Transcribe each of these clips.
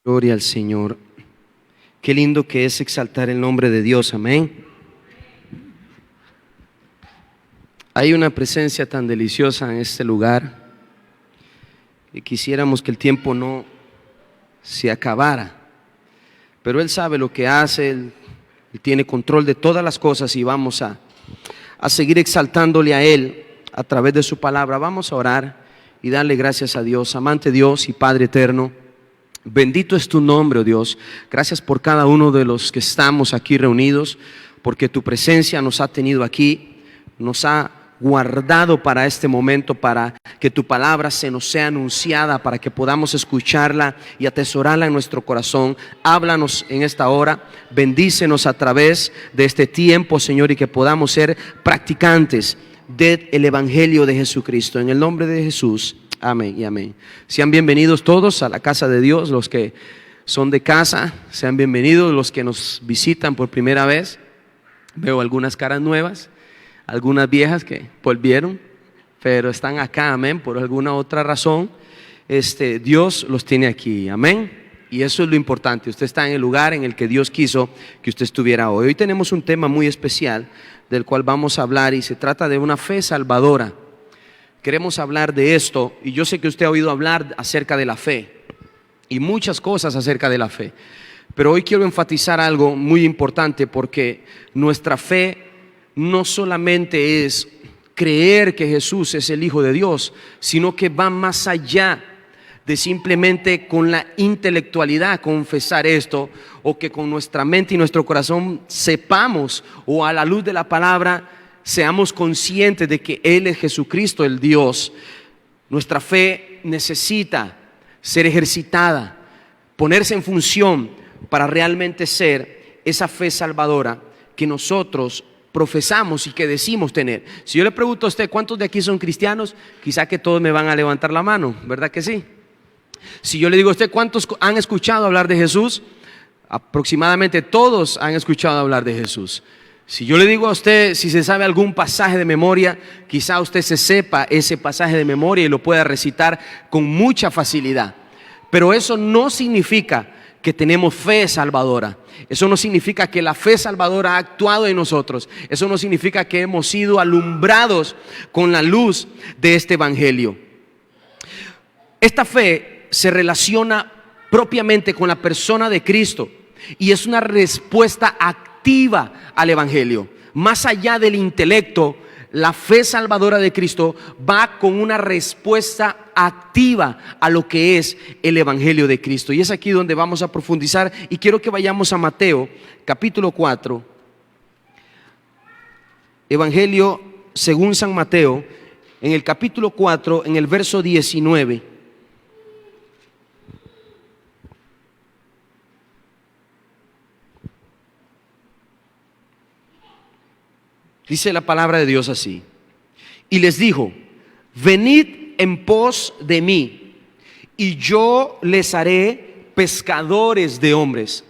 Gloria al Señor. Qué lindo que es exaltar el nombre de Dios, amén. Hay una presencia tan deliciosa en este lugar que quisiéramos que el tiempo no se acabara, pero Él sabe lo que hace, Él tiene control de todas las cosas y vamos a seguir exaltándole a Él a través de su palabra. Vamos a orar y darle gracias a Dios. Amante Dios y Padre eterno, bendito es tu nombre, oh Dios. Gracias por cada uno de los que estamos aquí reunidos, porque tu presencia nos ha tenido aquí, nos ha guardado para este momento, para que tu palabra se nos sea anunciada, para que podamos escucharla y atesorarla en nuestro corazón. Háblanos en esta hora, bendícenos a través de este tiempo, Señor, y que podamos ser practicantes del Evangelio de Jesucristo. En el nombre de Jesús, amén y amén. Sean bienvenidos todos a la casa de Dios. Los que son de casa, sean bienvenidos. Los que nos visitan por primera vez, veo algunas caras nuevas, algunas viejas que volvieron, pero están acá, amén, por alguna otra razón. Dios los tiene aquí, amén. Y eso es lo importante. Usted está en el lugar en el que Dios quiso que usted estuviera hoy. Hoy tenemos un tema muy especial del cual vamos a hablar, y se trata de una fe salvadora. Queremos hablar de esto, y yo sé que usted ha oído hablar acerca de la fe y muchas cosas acerca de la fe, pero hoy quiero enfatizar algo muy importante, porque nuestra fe no solamente es creer que Jesús es el Hijo de Dios, sino que va más allá de simplemente con la intelectualidad confesar esto, o que con nuestra mente y nuestro corazón sepamos, o a la luz de la palabra seamos conscientes de que Él es Jesucristo el Dios. Nuestra fe necesita ser ejercitada, ponerse en función para realmente ser esa fe salvadora que nosotros profesamos y que decimos tener. Si yo le pregunto a usted cuántos de aquí son cristianos, quizá que todos me van a levantar la mano, ¿verdad que sí? Si yo le digo a usted cuántos han escuchado hablar de Jesús, aproximadamente todos han escuchado hablar de Jesús. Si yo le digo a usted si se sabe algún pasaje de memoria, quizá usted se sepa ese pasaje de memoria y lo pueda recitar con mucha facilidad. Pero eso no significa que tenemos fe salvadora. Eso no significa que la fe salvadora ha actuado en nosotros. Eso no significa que hemos sido alumbrados con la luz de este evangelio. Esta fe se relaciona propiamente con la persona de Cristo y es una respuesta activa al evangelio. Más allá del intelecto, la fe salvadora de Cristo va con una respuesta activa a lo que es el evangelio de Cristo. Y es aquí donde vamos a profundizar, y quiero que vayamos a Mateo capítulo 4. Evangelio según San Mateo, en el capítulo 4, en el verso 19. Dice la palabra de Dios así: y les dijo, venid en pos de mí, y yo les haré pescadores de hombres.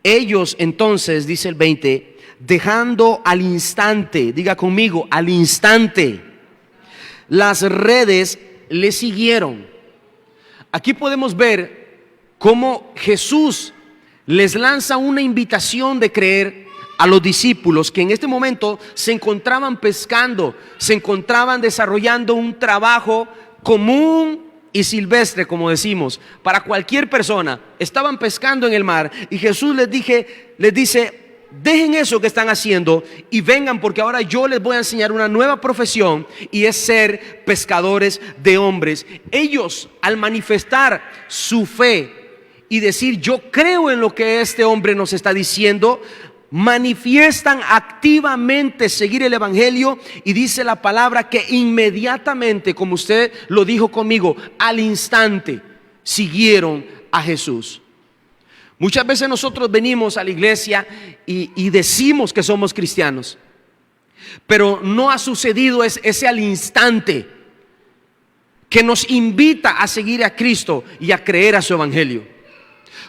Ellos entonces, dice el 20, dejando al instante, diga conmigo, al instante, las redes le siguieron. Aquí podemos ver cómo Jesús les lanza una invitación de creer a los discípulos que en este momento se encontraban pescando, se encontraban desarrollando un trabajo común y silvestre, como decimos, para cualquier persona. Estaban pescando en el mar, y Jesús les dice, dejen eso que están haciendo y vengan, porque ahora yo les voy a enseñar una nueva profesión, y es ser pescadores de hombres. Ellos, al manifestar su fe y decir, yo creo en lo que este hombre nos está diciendo, manifiestan activamente seguir el evangelio, y dice la palabra que inmediatamente, como usted lo dijo conmigo, al instante siguieron a Jesús. Muchas veces nosotros venimos a la iglesia y decimos que somos cristianos, pero no ha sucedido ese al instante que nos invita a seguir a Cristo y a creer a su evangelio.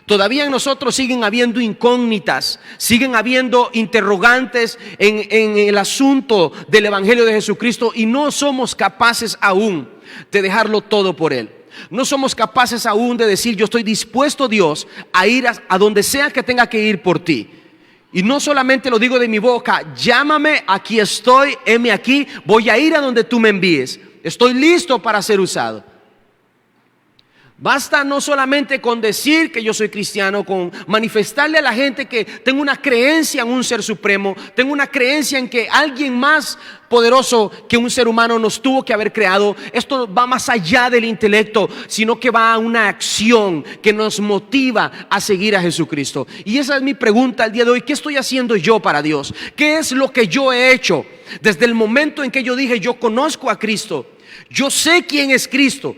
Todavía en nosotros siguen habiendo incógnitas, siguen habiendo interrogantes en el asunto del evangelio de Jesucristo, y no somos capaces aún de dejarlo todo por Él. No somos capaces aún de decir: yo estoy dispuesto, Dios, a ir a donde sea que tenga que ir por ti. Y no solamente lo digo de mi boca: llámame, aquí estoy, heme aquí, voy a ir a donde tú me envíes. Estoy listo para ser usado. Basta no solamente con decir que yo soy cristiano, con manifestarle a la gente que tengo una creencia en un ser supremo, tengo una creencia en que alguien más poderoso que un ser humano nos tuvo que haber creado. Esto va más allá del intelecto, sino que va a una acción que nos motiva a seguir a Jesucristo. Y esa es mi pregunta el día de hoy: ¿qué estoy haciendo yo para Dios? ¿Qué es lo que yo he hecho desde el momento en que yo dije: yo conozco a Cristo, yo sé quién es Cristo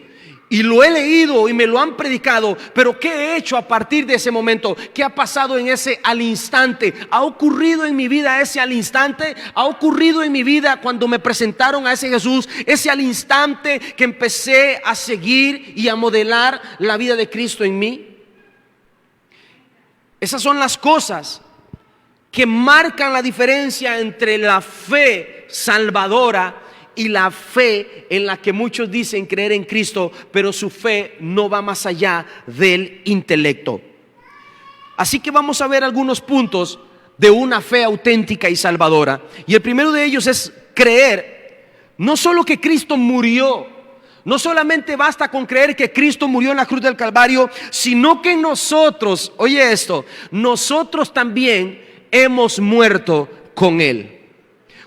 y lo he leído y me lo han predicado? Pero ¿qué he hecho a partir de ese momento? ¿Qué ha pasado en ese al instante? ¿Ha ocurrido en mi vida ese al instante? ¿Ha ocurrido en mi vida cuando me presentaron a ese Jesús, ese al instante que empecé a seguir y a modelar la vida de Cristo en mí? Esas son las cosas que marcan la diferencia entre la fe salvadora y la fe en la que muchos dicen creer en Cristo, pero su fe no va más allá del intelecto. Así que vamos a ver algunos puntos de una fe auténtica y salvadora. Y el primero de ellos es creer no solo que Cristo murió, no solamente basta con creer que Cristo murió en la cruz del Calvario, sino que nosotros, oye esto, nosotros también hemos muerto con Él.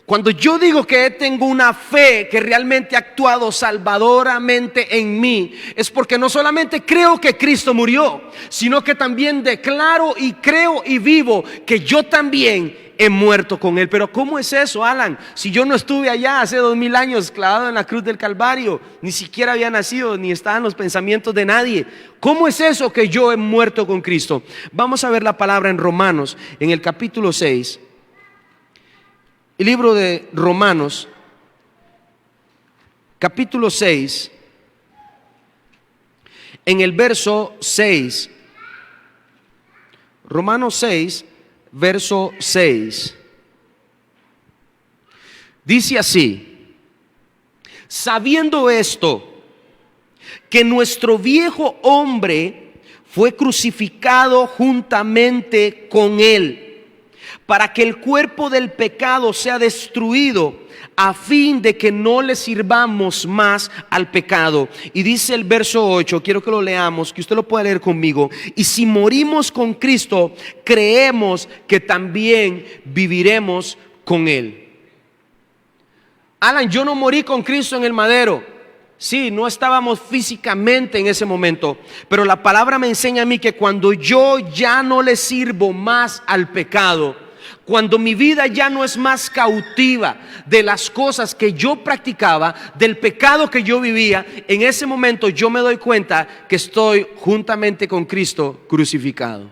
Cuando yo digo que tengo una fe que realmente ha actuado salvadoramente en mí, es porque no solamente creo que Cristo murió, sino que también declaro y creo y vivo que yo también he muerto con Él. Pero ¿cómo es eso, Alan? Si yo no estuve allá hace 2000 años clavado en la cruz del Calvario, ni siquiera había nacido, ni estaba en los pensamientos de nadie. ¿Cómo es eso que yo he muerto con Cristo? Vamos a ver la palabra en Romanos, en el capítulo 6. El libro de Romanos, capítulo 6, en el verso 6. Romanos 6, verso 6. Dice así: sabiendo esto, que nuestro viejo hombre fue crucificado juntamente con él, para que el cuerpo del pecado sea destruido, a fin de que no le sirvamos más al pecado. Y dice el verso 8, quiero que lo leamos, que usted lo pueda leer conmigo: y si morimos con Cristo, creemos que también viviremos con Él. Alan, yo no morí con Cristo en el madero. Sí, no estábamos físicamente en ese momento, pero la palabra me enseña a mí que cuando yo ya no le sirvo más al pecado, cuando mi vida ya no es más cautiva de las cosas que yo practicaba, del pecado que yo vivía, en ese momento yo me doy cuenta que estoy juntamente con Cristo crucificado.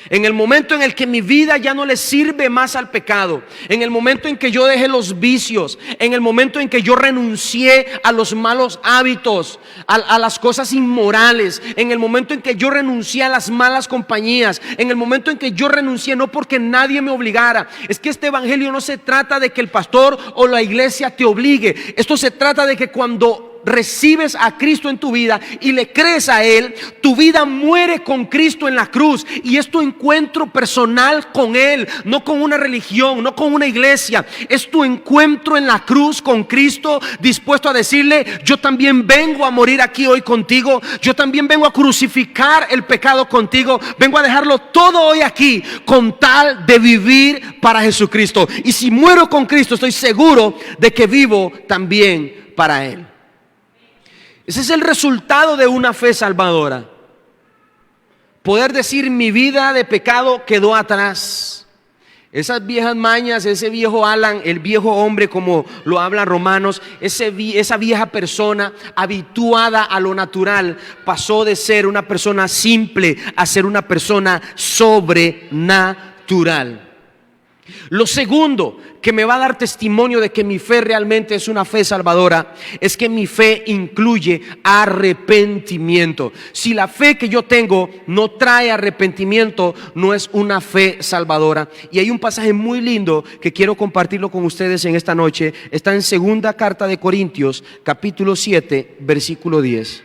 En el momento en el que mi vida ya no le sirve más al pecado, en el momento en que yo dejé los vicios, en el momento en que yo renuncié a los malos hábitos, a las cosas inmorales, en el momento en que yo renuncié a las malas compañías, en el momento en que yo renuncié no porque nadie me obligara. Es que este evangelio no se trata de que el pastor o la iglesia te obligue. Esto se trata de que cuando recibes a Cristo en tu vida y le crees a Él, tu vida muere con Cristo en la cruz, y es tu encuentro personal con Él, no con una religión, no con una iglesia. Es tu encuentro en la cruz con Cristo, dispuesto a decirle: yo también vengo a morir aquí hoy contigo, yo también vengo a crucificar el pecado contigo, vengo a dejarlo todo hoy aquí con tal de vivir para Jesucristo. Y si muero con Cristo, estoy seguro de que vivo también para Él. Ese es el resultado de una fe salvadora. Poder decir: mi vida de pecado quedó atrás. Esas viejas mañas, ese viejo Alan, el viejo hombre como lo habla Romanos, esa vieja persona habituada a lo natural, pasó de ser una persona simple a ser una persona sobrenatural. Lo segundo que me va a dar testimonio de que mi fe realmente es una fe salvadora es que mi fe incluye arrepentimiento. Si la fe que yo tengo no trae arrepentimiento, no es una fe salvadora. Y hay un pasaje muy lindo que quiero compartirlo con ustedes en esta noche. Está en segunda carta de Corintios, capítulo 7, versículo 10.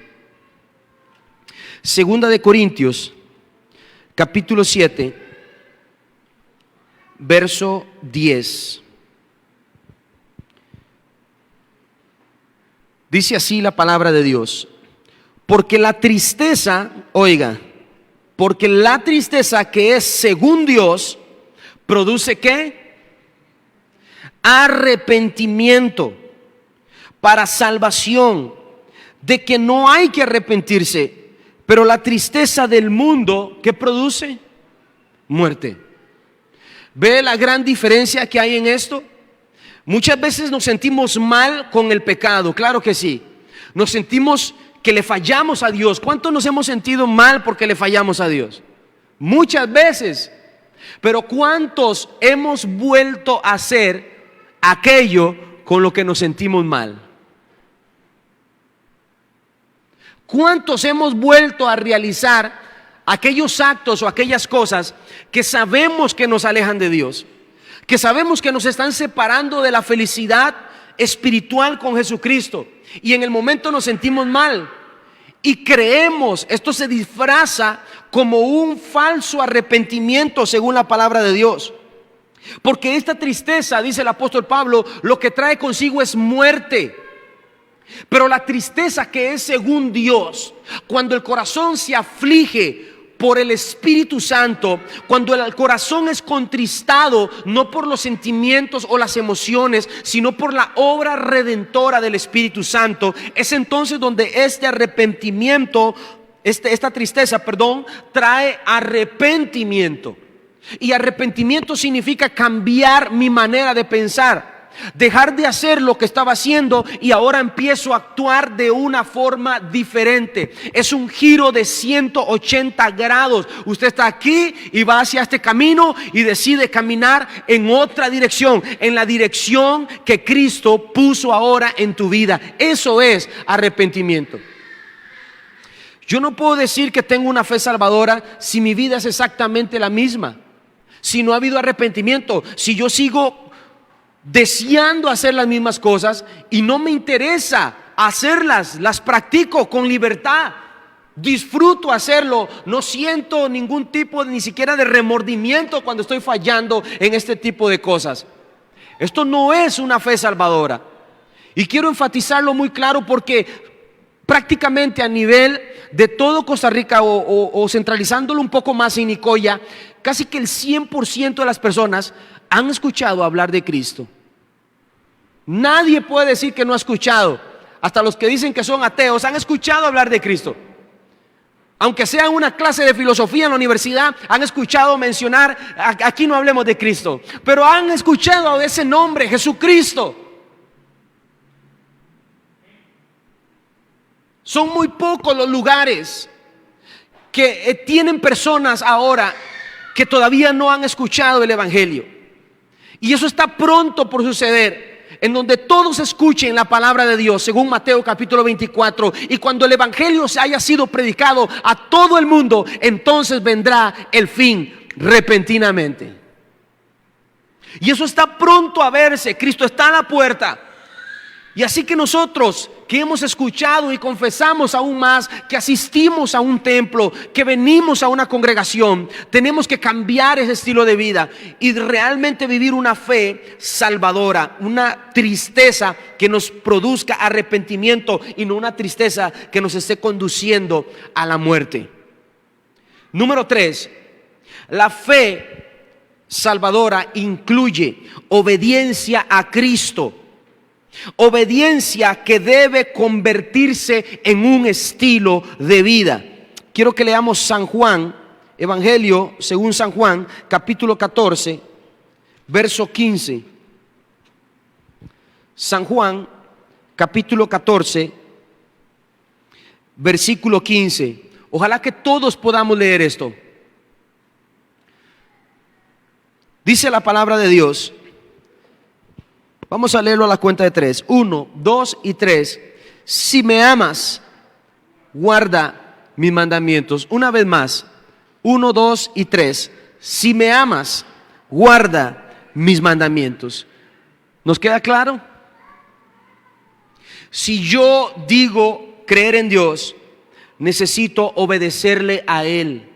Segunda de Corintios, capítulo 7, verso 10. Dice así la palabra de Dios: porque la tristeza, oiga, porque la tristeza que es según Dios, produce ¿qué? Arrepentimiento para salvación, de que no hay que arrepentirse, pero la tristeza del mundo, ¿qué produce? Muerte. ¿Ve la gran diferencia que hay en esto? Muchas veces nos sentimos mal con el pecado, claro que sí. Nos sentimos que le fallamos a Dios. ¿Cuántos nos hemos sentido mal porque le fallamos a Dios? Muchas veces. Pero ¿cuántos hemos vuelto a hacer aquello con lo que nos sentimos mal? ¿Cuántos hemos vuelto a realizar aquellos actos o aquellas cosas que sabemos que nos alejan de Dios? Que sabemos que nos están separando de la felicidad espiritual con Jesucristo, y en el momento nos sentimos mal y creemos, esto se disfraza como un falso arrepentimiento según la palabra de Dios. Porque esta tristeza, dice el apóstol Pablo, lo que trae consigo es muerte. Pero la tristeza que es según Dios, cuando el corazón se aflige por el Espíritu Santo, cuando el corazón es contristado, no por los sentimientos o las emociones, sino por la obra redentora del Espíritu Santo, es entonces donde este arrepentimiento, esta tristeza, trae arrepentimiento. Y arrepentimiento significa cambiar mi manera de pensar. Dejar de hacer lo que estaba haciendo y ahora empiezo a actuar de una forma diferente. Es un giro de 180 grados. Usted está aquí y va hacia este camino y decide caminar en otra dirección, en la dirección que Cristo puso ahora en tu vida. Eso es arrepentimiento. Yo no puedo decir que tengo una fe salvadora si mi vida es exactamente la misma, si no ha habido arrepentimiento, si yo sigo deseando hacer las mismas cosas y no me interesa hacerlas, las practico con libertad, disfruto hacerlo, no siento ningún tipo ni siquiera de remordimiento cuando estoy fallando en este tipo de cosas. Esto no es una fe salvadora, y quiero enfatizarlo muy claro, porque prácticamente a nivel de todo Costa Rica o centralizándolo un poco más en Nicoya, casi que el 100% de las personas han escuchado hablar de Cristo. Nadie puede decir que no ha escuchado. Hasta los que dicen que son ateos han escuchado hablar de Cristo. Aunque sea una clase de filosofía en la universidad, han escuchado mencionar, aquí no hablemos de Cristo, pero han escuchado ese nombre, Jesucristo. Son muy pocos los lugares que tienen personas ahora que todavía no han escuchado el Evangelio. Y eso está pronto por suceder, en donde todos escuchen la palabra de Dios, según Mateo capítulo 24. Y cuando el Evangelio se haya sido predicado a todo el mundo, entonces vendrá el fin repentinamente. Y eso está pronto a verse. Cristo está a la puerta. Y así que nosotros que hemos escuchado y confesamos aún más, que asistimos a un templo, que venimos a una congregación, tenemos que cambiar ese estilo de vida y realmente vivir una fe salvadora, una tristeza que nos produzca arrepentimiento y no una tristeza que nos esté conduciendo a la muerte. Número 3, la fe salvadora incluye obediencia a Cristo. Obediencia que debe convertirse en un estilo de vida. Quiero que leamos San Juan, Evangelio según San Juan, capítulo 14, verso 15. San Juan, capítulo 14, versículo 15. Ojalá que todos podamos leer esto. Dice la palabra de Dios. Vamos a leerlo a la cuenta de 3. 1, 2 y 3. Si me amas, guarda mis mandamientos. Una vez más. 1, 2 y 3. Si me amas, guarda mis mandamientos. ¿Nos queda claro? Si yo digo creer en Dios, necesito obedecerle a Él.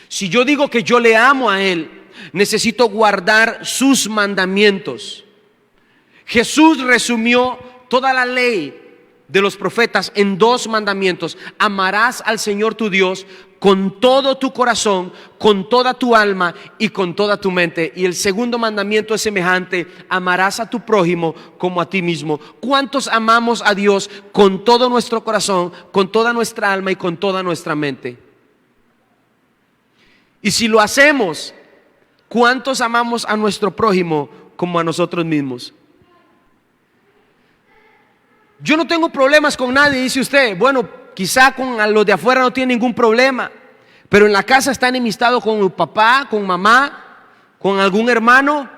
Si yo digo que yo le amo a Él, necesito guardar sus mandamientos. Jesús resumió toda la ley de los profetas en 2 mandamientos: amarás al Señor tu Dios con todo tu corazón, con toda tu alma y con toda tu mente. Y el segundo mandamiento es semejante: amarás a tu prójimo como a ti mismo. ¿Cuántos amamos a Dios con todo nuestro corazón, con toda nuestra alma y con toda nuestra mente? Y si lo hacemos, ¿cuántos amamos a nuestro prójimo como a nosotros mismos? Yo no tengo problemas con nadie, dice usted. Bueno, quizá con los de afuera no tiene ningún problema, pero en la casa está enemistado con el papá, con mamá, con algún hermano.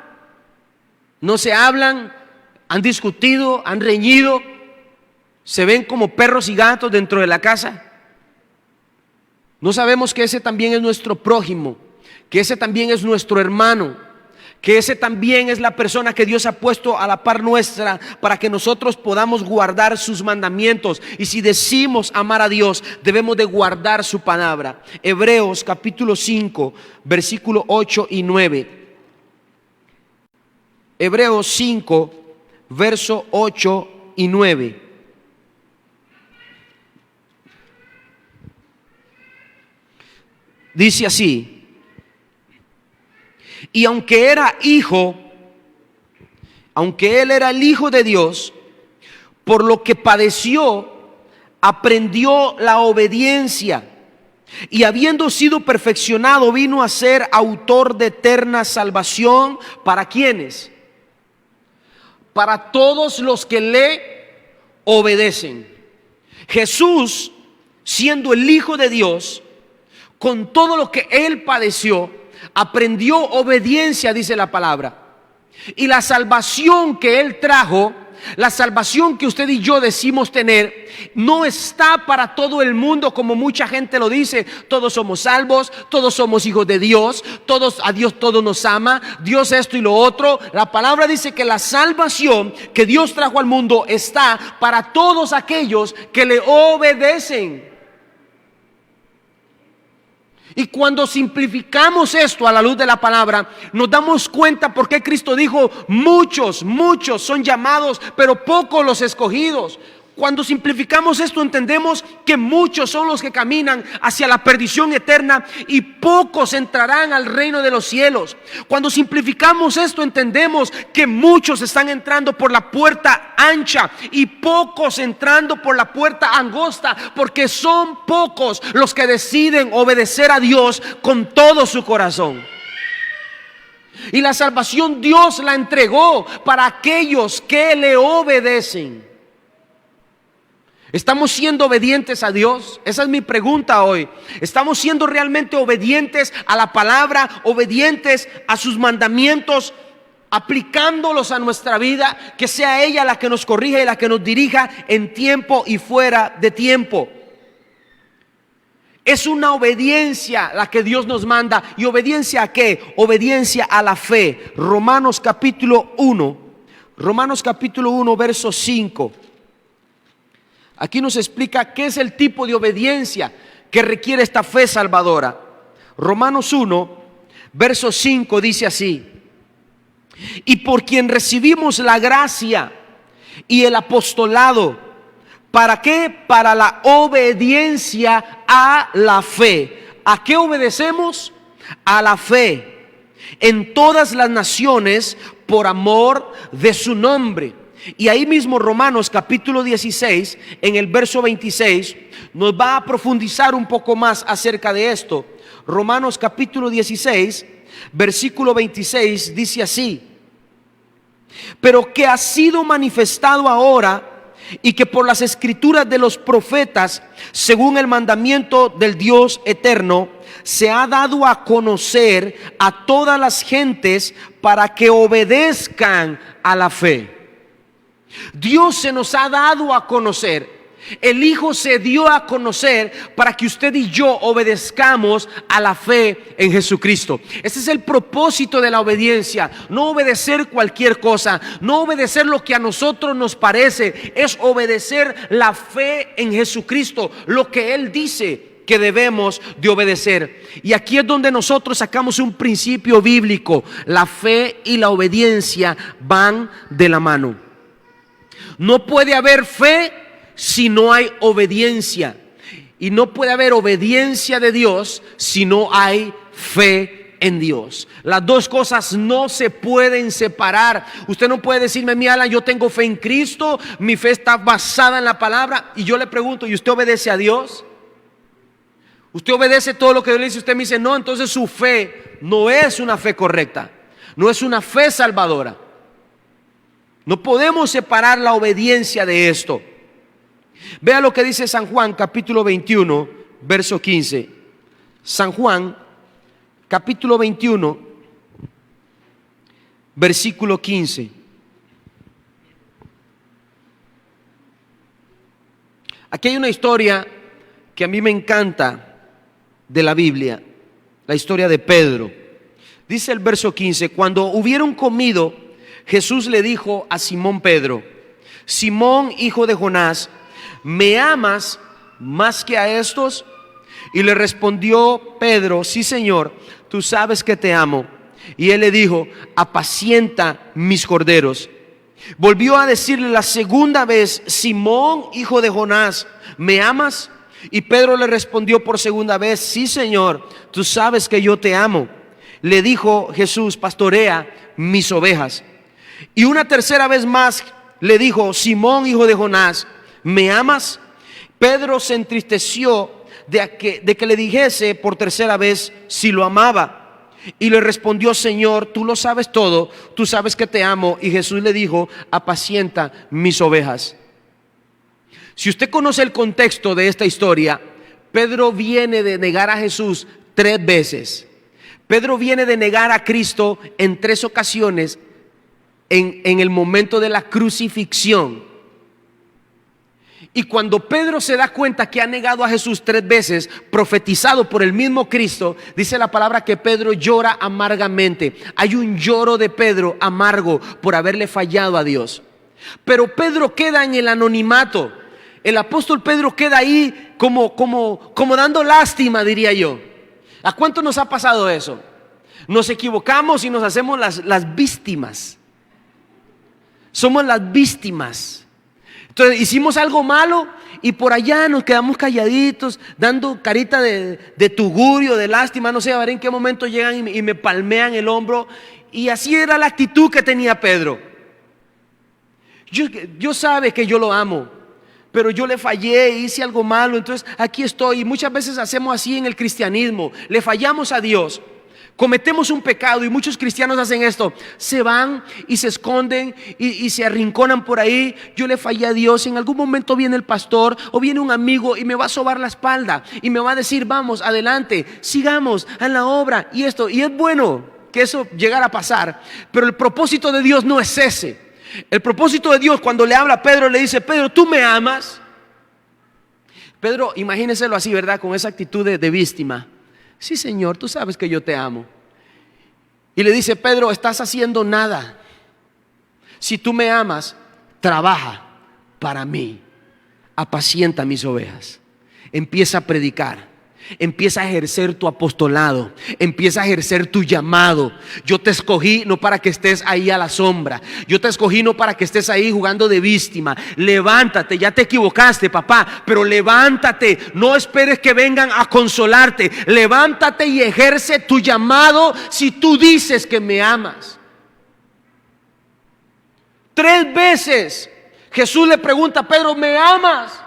No se hablan, han discutido, han reñido, se ven como perros y gatos dentro de la casa. No sabemos que ese también es nuestro prójimo, que ese también es nuestro hermano, que ese también es la persona que Dios ha puesto a la par nuestra para que nosotros podamos guardar sus mandamientos. Y si decimos amar a Dios, debemos de guardar su palabra. Hebreos capítulo 5, versículo 8 y 9. Hebreos 5, verso 8 y 9. Dice así: y aunque era hijo, aunque él era el hijo de Dios, por lo que padeció, aprendió la obediencia, y habiendo sido perfeccionado, vino a ser autor de eterna salvación. ¿Para quiénes? Para todos los que le obedecen. Jesús, siendo el Hijo de Dios, con todo lo que Él padeció, aprendió obediencia, dice la palabra. Y la salvación que Él trajo, la salvación que usted y yo decimos tener, no está para todo el mundo como mucha gente lo dice. Todos somos salvos, todos somos hijos de Dios, a Dios todo nos ama, Dios esto y lo otro. La palabra dice que la salvación que Dios trajo al mundo está para todos aquellos que le obedecen. Y cuando simplificamos esto a la luz de la palabra, nos damos cuenta por qué Cristo dijo: muchos son llamados, pero pocos los escogidos. Cuando simplificamos esto, entendemos que muchos son los que caminan hacia la perdición eterna y pocos entrarán al reino de los cielos. Cuando simplificamos esto, entendemos que muchos están entrando por la puerta ancha y pocos entrando por la puerta angosta, porque son pocos los que deciden obedecer a Dios con todo su corazón. Y la salvación Dios la entregó para aquellos que le obedecen. ¿Estamos siendo obedientes a Dios? Esa es mi pregunta hoy. ¿Estamos siendo realmente obedientes a la palabra, obedientes a sus mandamientos, aplicándolos a nuestra vida? Que sea ella la que nos corrija y la que nos dirija en tiempo y fuera de tiempo. Es una obediencia la que Dios nos manda. ¿Y obediencia a qué? Obediencia a la fe. Romanos capítulo 1, verso 5. Aquí nos explica qué es el tipo de obediencia que requiere esta fe salvadora. Romanos 1, verso 5 dice así: y por quien recibimos la gracia y el apostolado. ¿Para qué? Para la obediencia a la fe. ¿A qué obedecemos? A la fe. En todas las naciones, por amor de su nombre. Y ahí mismo Romanos capítulo 16, en el verso 26, nos va a profundizar un poco más acerca de esto. Romanos capítulo 16, versículo 26 dice así: pero que ha sido manifestado ahora, y que por las escrituras de los profetas, según el mandamiento del Dios eterno, se ha dado a conocer a todas las gentes para que obedezcan a la fe. Dios se nos ha dado a conocer. El Hijo se dio a conocer para que usted y yo obedezcamos a la fe en Jesucristo. Ese es el propósito de la obediencia. No obedecer cualquier cosa, no obedecer lo que a nosotros nos parece, es obedecer la fe en Jesucristo, lo que Él dice que debemos de obedecer. Y aquí es donde nosotros sacamos un principio bíblico: la fe y la obediencia van de la mano. No puede haber fe si no hay obediencia, y no puede haber obediencia de Dios si no hay fe en Dios. Las dos cosas no se pueden separar. Usted no puede decirme: mi Alan, yo tengo fe en Cristo, mi fe está basada en la palabra. Y yo le pregunto: ¿y usted obedece a Dios? ¿Usted obedece todo lo que Dios le dice? Usted me dice: no, entonces su fe no es una fe correcta, no es una fe salvadora. No podemos separar la obediencia de esto. Vea lo que dice San Juan capítulo 21 verso 15. San Juan capítulo 21 versículo 15. Aquí hay una historia que a mí me encanta de la Biblia, la historia de Pedro. Dice el verso 15: cuando hubieron comido, Jesús le dijo a Simón Pedro: Simón, hijo de Jonás, ¿me amas más que a estos? Y le respondió Pedro: sí, Señor, tú sabes que te amo. Y él le dijo: apacienta mis corderos. Volvió a decirle la segunda vez: Simón, hijo de Jonás, ¿me amas? Y Pedro le respondió por segunda vez: sí, Señor, tú sabes que yo te amo. Le dijo Jesús: pastorea mis ovejas. Y una tercera vez más le dijo: Simón, hijo de Jonás, ¿me amas? Pedro se entristeció de que le dijese por tercera vez si lo amaba. Y le respondió: Señor, tú lo sabes todo, tú sabes que te amo. Y Jesús le dijo: apacienta mis ovejas. Si usted conoce el contexto de esta historia, Pedro viene de negar a Jesús 3 veces. Pedro viene de negar a Cristo en 3 ocasiones en el momento de la crucifixión. Y cuando Pedro se da cuenta que ha negado a Jesús 3 veces, profetizado por el mismo Cristo, dice la palabra que Pedro llora amargamente. Hay un lloro de Pedro amargo por haberle fallado a Dios. Pero Pedro queda en el anonimato. El apóstol Pedro queda ahí como dando lástima, diría yo. ¿A cuánto nos ha pasado eso? Nos equivocamos y nos hacemos las víctimas. Somos las víctimas. Entonces hicimos algo malo y por allá nos quedamos calladitos, dando carita de tugurio, de lástima. No sé, a ver en qué momento llegan y me palmean el hombro. Y así era la actitud que tenía Pedro. Yo sabe que yo lo amo, pero yo le fallé, hice algo malo, entonces aquí estoy. Y muchas veces hacemos así en el cristianismo: le fallamos a Dios, cometemos un pecado, y muchos cristianos hacen esto: se van y se esconden y se arrinconan por ahí. Yo le fallé a Dios, en algún momento viene el pastor o viene un amigo y me va a sobar la espalda y me va a decir: vamos, adelante, sigamos en la obra y esto. Y es bueno que eso llegara a pasar, pero el propósito de Dios no es ese. El propósito de Dios, cuando le habla a Pedro, le dice: Pedro, ¿tú me amas? Pedro, imagínenselo así, ¿verdad? Con esa actitud de víctima: sí, Señor, tú sabes que yo te amo. Y le dice: Pedro, estás haciendo nada. Si tú me amas, trabaja para mí, apacienta mis ovejas. Empieza a predicar, empieza a ejercer tu apostolado, empieza a ejercer tu llamado. Yo te escogí no para que estés ahí a la sombra, yo te escogí no para que estés ahí jugando de víctima. Levántate, ya te equivocaste, papá, pero levántate, no esperes que vengan a consolarte. Levántate y ejerce tu llamado si tú dices que me amas. 3 veces Jesús le pregunta a Pedro: ¿me amas?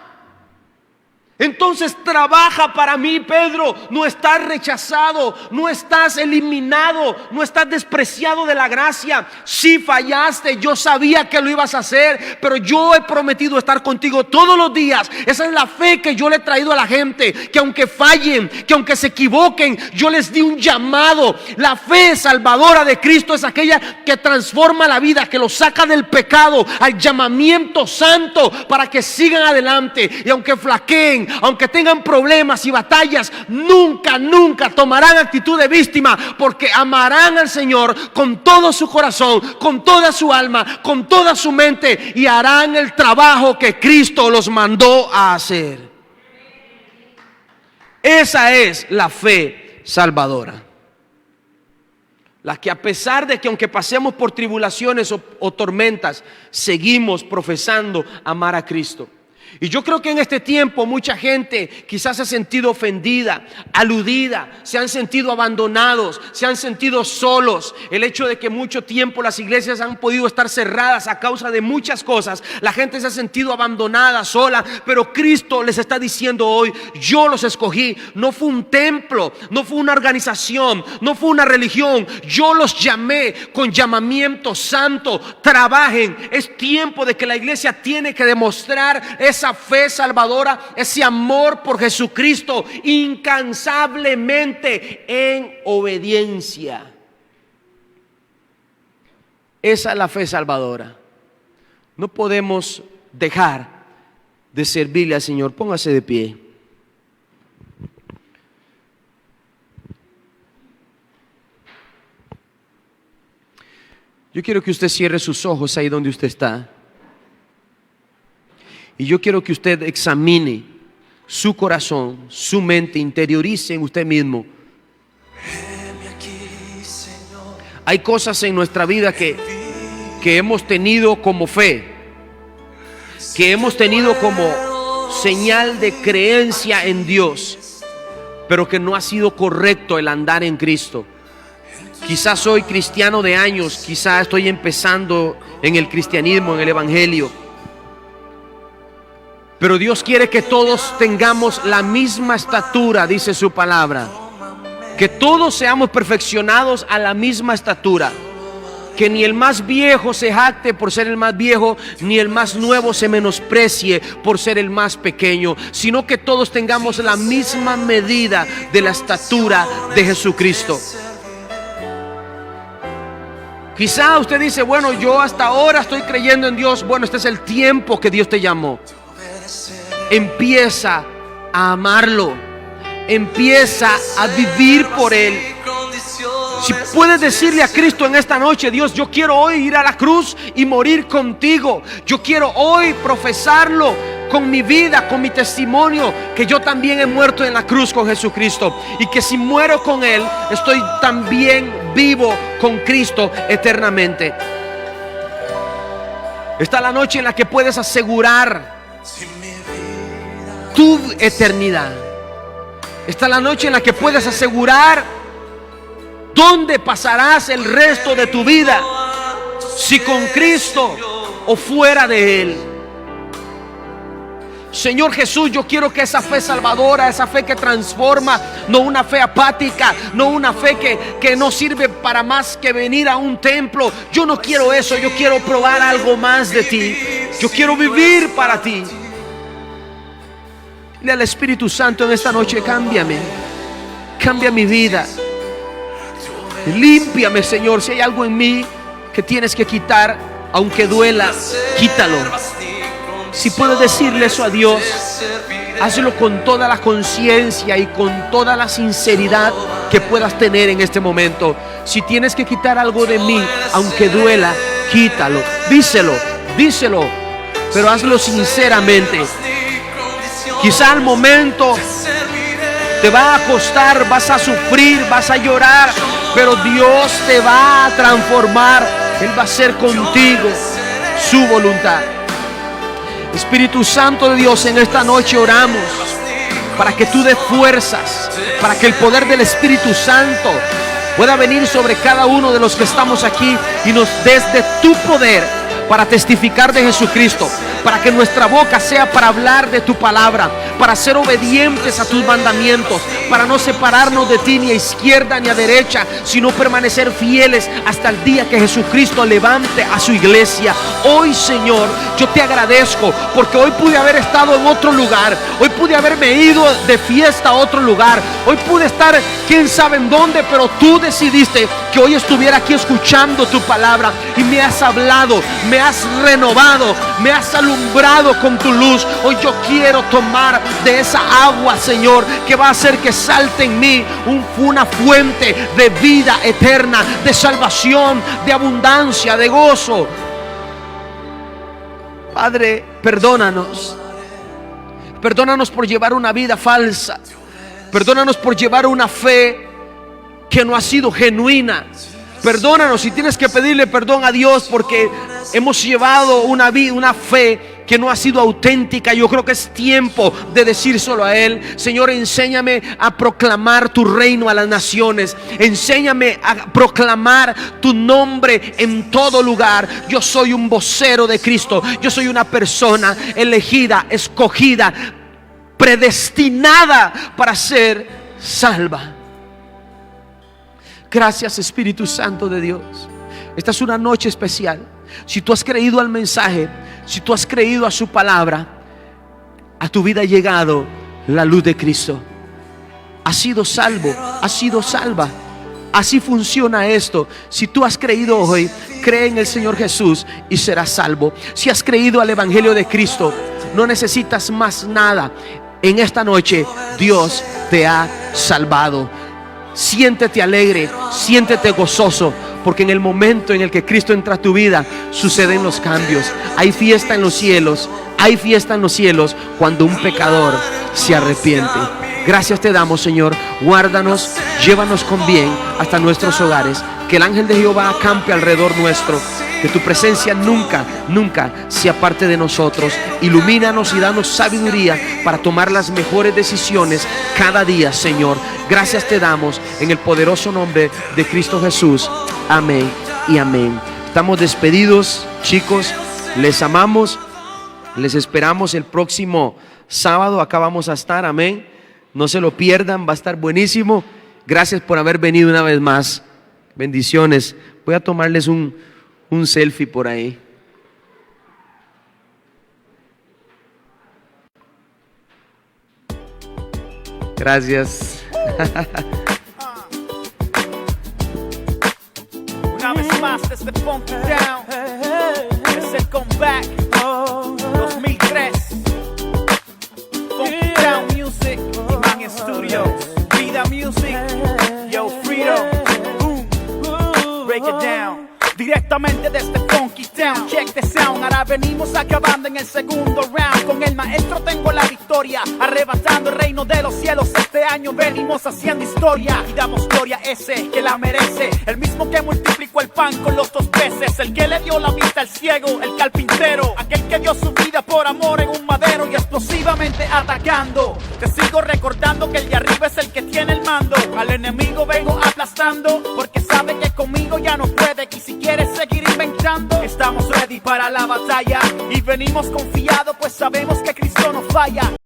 Entonces trabaja para mí, Pedro. No estás rechazado, no estás eliminado, no estás despreciado de la gracia. Si fallaste, yo sabía que lo ibas a hacer, pero yo he prometido estar contigo todos los días. Esa es la fe que yo le he traído a la gente, que aunque fallen, que aunque se equivoquen, yo les di un llamado. La fe salvadora de Cristo es aquella que transforma la vida, que los saca del pecado al llamamiento santo para que sigan adelante. Y aunque flaqueen, aunque tengan problemas y batallas, nunca tomarán actitud de víctima, porque amarán al Señor con todo su corazón, con toda su alma, con toda su mente, y harán el trabajo que Cristo los mandó a hacer. Esa es la fe salvadora, la que a pesar de que aunque pasemos por tribulaciones o tormentas, seguimos profesando amar a Cristo. Y yo creo que en este tiempo mucha gente quizás se ha sentido ofendida, aludida, se han sentido abandonados, se han sentido solos. El hecho de que mucho tiempo las iglesias han podido estar cerradas a causa de muchas cosas, la gente se ha sentido abandonada, sola. Pero Cristo les está diciendo hoy: yo los escogí. No fue un templo, no fue una organización, no fue una religión. Yo los llamé con llamamiento santo. Trabajen. Es tiempo de que la iglesia tiene que demostrar esa fe salvadora, ese amor por Jesucristo incansablemente en obediencia. Esa es la fe salvadora. No podemos dejar de servirle al Señor. Póngase de pie. Yo quiero que usted cierre sus ojos ahí donde usted está. Y yo quiero que usted examine su corazón, su mente, interiorice en usted mismo. Hay cosas en nuestra vida que hemos tenido como fe, que hemos tenido como señal de creencia en Dios, pero que no ha sido correcto el andar en Cristo. Quizás soy cristiano de años, quizás estoy empezando en el cristianismo, en el evangelio. Pero Dios quiere que todos tengamos la misma estatura, dice su palabra. Que todos seamos perfeccionados a la misma estatura. Que ni el más viejo se jacte por ser el más viejo, ni el más nuevo se menosprecie por ser el más pequeño, sino que todos tengamos la misma medida de la estatura de Jesucristo. Quizá usted dice: bueno, yo hasta ahora estoy creyendo en Dios. Bueno, este es el tiempo que Dios te llamó. Empieza a amarlo, empieza a vivir por Él. Si puedes decirle a Cristo en esta noche: Dios, yo quiero hoy ir a la cruz y morir contigo. Yo quiero hoy profesarlo con mi vida, con mi testimonio, que yo también he muerto en la cruz con Jesucristo, y que si muero con Él, estoy también vivo con Cristo eternamente. Esta es la noche en la que puedes asegurar tu eternidad. Esta es la noche en la que puedes asegurar dónde pasarás el resto de tu vida, si con Cristo o fuera de Él. Señor Jesús, yo quiero que esa fe salvadora, esa fe que transforma, no una fe apática, no una fe que no sirve para más que venir a un templo. Yo no quiero eso, yo quiero probar algo más de ti. Yo quiero vivir para ti. Dile al Espíritu Santo en esta noche: cámbiame, cambia mi vida, límpiame, Señor. Si hay algo en mí que tienes que quitar, aunque duela, quítalo. Si puedes decirle eso a Dios, hazlo con toda la conciencia y con toda la sinceridad que puedas tener en este momento. Si tienes que quitar algo de mí, aunque duela, quítalo. Díselo, pero hazlo sinceramente. Quizá al momento te va a costar, vas a sufrir, vas a llorar, pero Dios te va a transformar. Él va a hacer contigo su voluntad. Espíritu Santo de Dios, en esta noche oramos para que tú des fuerzas, para que el poder del Espíritu Santo pueda venir sobre cada uno de los que estamos aquí y nos des de tu poder para testificar de Jesucristo, para que nuestra boca sea para hablar de tu palabra, para ser obedientes a tus mandamientos, para no separarnos de ti ni a izquierda ni a derecha, sino permanecer fieles hasta el día que Jesucristo levante a su iglesia. Hoy, Señor, yo te agradezco porque hoy pude haber estado en otro lugar, hoy pude haberme ido de fiesta a otro lugar, hoy pude estar quién sabe en dónde, pero tú decidiste que hoy estuviera aquí escuchando tu palabra y me has hablado, me has renovado, me has alumbrado con tu luz. Hoy yo quiero tomar de esa agua, Señor, que va a hacer que salte en mí una fuente de vida eterna, de salvación, de abundancia, de gozo. Padre, perdónanos. Perdónanos por llevar una vida falsa. Perdónanos por llevar una fe que no ha sido genuina. Perdónanos si tienes que pedirle perdón a Dios porque hemos llevado una fe que no ha sido auténtica. Yo creo que es tiempo de decírselo a Él. Señor, enséñame a proclamar tu reino a las naciones. Enséñame a proclamar tu nombre en todo lugar. Yo soy un vocero de Cristo. Yo soy una persona elegida, escogida, predestinada para ser salva. Gracias, Espíritu Santo de Dios. Esta es una noche especial. Si tú has creído al mensaje, si tú has creído a su palabra, a tu vida ha llegado la luz de Cristo. Has sido salvo, has sido salva. Así funciona esto. Si tú has creído hoy, cree en el Señor Jesús y serás salvo. Si has creído al Evangelio de Cristo, no necesitas más nada. En esta noche Dios te ha salvado. Siéntete alegre, siéntete gozoso, porque en el momento en el que Cristo entra a tu vida, suceden los cambios. Hay fiesta en los cielos, hay fiesta en los cielos cuando un pecador se arrepiente. Gracias te damos, Señor. Guárdanos, llévanos con bien hasta nuestros hogares. Que el ángel de Jehová acampe alrededor nuestro. Que tu presencia nunca, nunca se aparte de nosotros. Ilumínanos y danos sabiduría para tomar las mejores decisiones cada día, Señor. Gracias te damos en el poderoso nombre de Cristo Jesús. Amén y amén. Estamos despedidos, chicos. Les amamos. Les esperamos el próximo sábado. Acá vamos a estar. Amén. No se lo pierdan. Va a estar buenísimo. Gracias por haber venido una vez más. Bendiciones. Voy a tomarles un selfie por ahí. Gracias. Una vez más desde Funky Down, es el comeback 2003. Funky Down Music, Iman Studios, Vida Music, Yo Freedom, boom, break it down. Directamente desde Funky Town, check the sound. Ahora venimos acabando en el segundo round. Con el maestro tengo la victoria, arrebatando el reino de los cielos. Este año venimos haciendo historia y damos gloria a ese que la merece. El mismo que multiplicó el pan con los 2 peces, el que le dio la vista al ciego, el carpintero, aquel que dio su vida por amor en un madero y explosivamente atacando. Te sigo recordando que el de arriba es el que tiene el mando. Al enemigo vengo aplastando porque sabe que conmigo ya no puede. Y si quieres seguir inventando, estamos ready para la batalla y venimos confiados, pues sabemos que Cristo no falla.